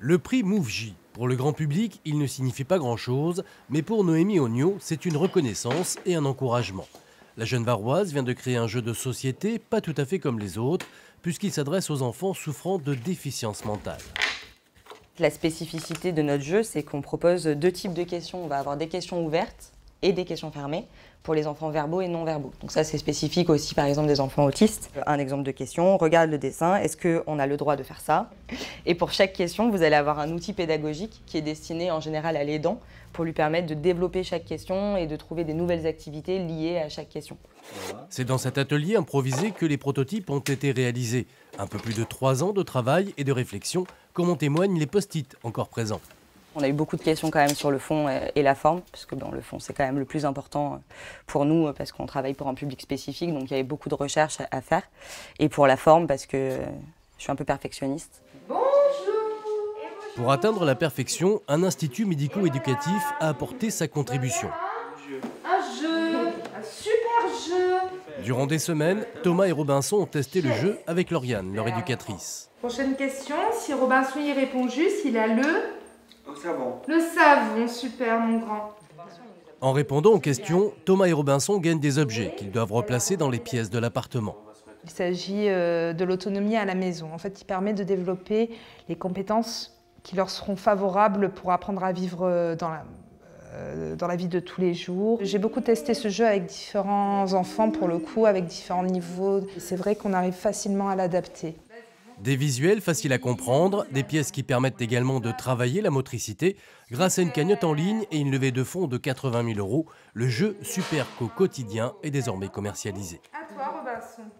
Le prix MoveJ. Pour le grand public, il ne signifie pas grand-chose, mais pour Noémie Ognot, c'est une reconnaissance et un encouragement. La jeune Varoise vient de créer un jeu de société pas tout à fait comme les autres, puisqu'il s'adresse aux enfants souffrant de déficience mentale. La spécificité de notre jeu, c'est qu'on propose deux types de questions. On va avoir des questions ouvertes et des questions fermées pour les enfants verbaux et non verbaux. Donc ça, c'est spécifique aussi, par exemple, des enfants autistes. Un exemple de question, regarde le dessin, est-ce qu'on a le droit de faire ça? Et pour chaque question, vous allez avoir un outil pédagogique qui est destiné en général à l'aidant pour lui permettre de développer chaque question et de trouver des nouvelles activités liées à chaque question. C'est dans cet atelier improvisé que les prototypes ont été réalisés. Un peu plus de 3 ans de travail et de réflexion, comme en témoignent les post-it encore présents. On a eu beaucoup de questions quand même sur le fond et la forme, parce que le fond c'est quand même le plus important pour nous, parce qu'on travaille pour un public spécifique, donc il y avait beaucoup de recherches à faire. Et pour la forme, parce que je suis un peu perfectionniste. Pour atteindre la perfection, un institut médico-éducatif a apporté sa contribution. Un jeu, un super jeu. Durant des semaines, Thomas et Robinson ont testé le jeu avec Lauriane, leur éducatrice. Prochaine question, si Robinson y répond juste, il a le savon. Le savon, super mon grand. En répondant aux questions, Thomas et Robinson gagnent des objets qu'ils doivent replacer dans les pièces de l'appartement. Il s'agit de l'autonomie à la maison. En fait, il permet de développer les compétences qui leur seront favorables pour apprendre à vivre dans la vie de tous les jours. J'ai beaucoup testé ce jeu avec différents enfants, pour le coup, avec différents niveaux. C'est vrai qu'on arrive facilement à l'adapter. Des visuels faciles à comprendre, des pièces qui permettent également de travailler la motricité. Grâce à une cagnotte en ligne et une levée de fonds de 80 000 €, le jeu Super Co quotidien est désormais commercialisé. À toi Robinson.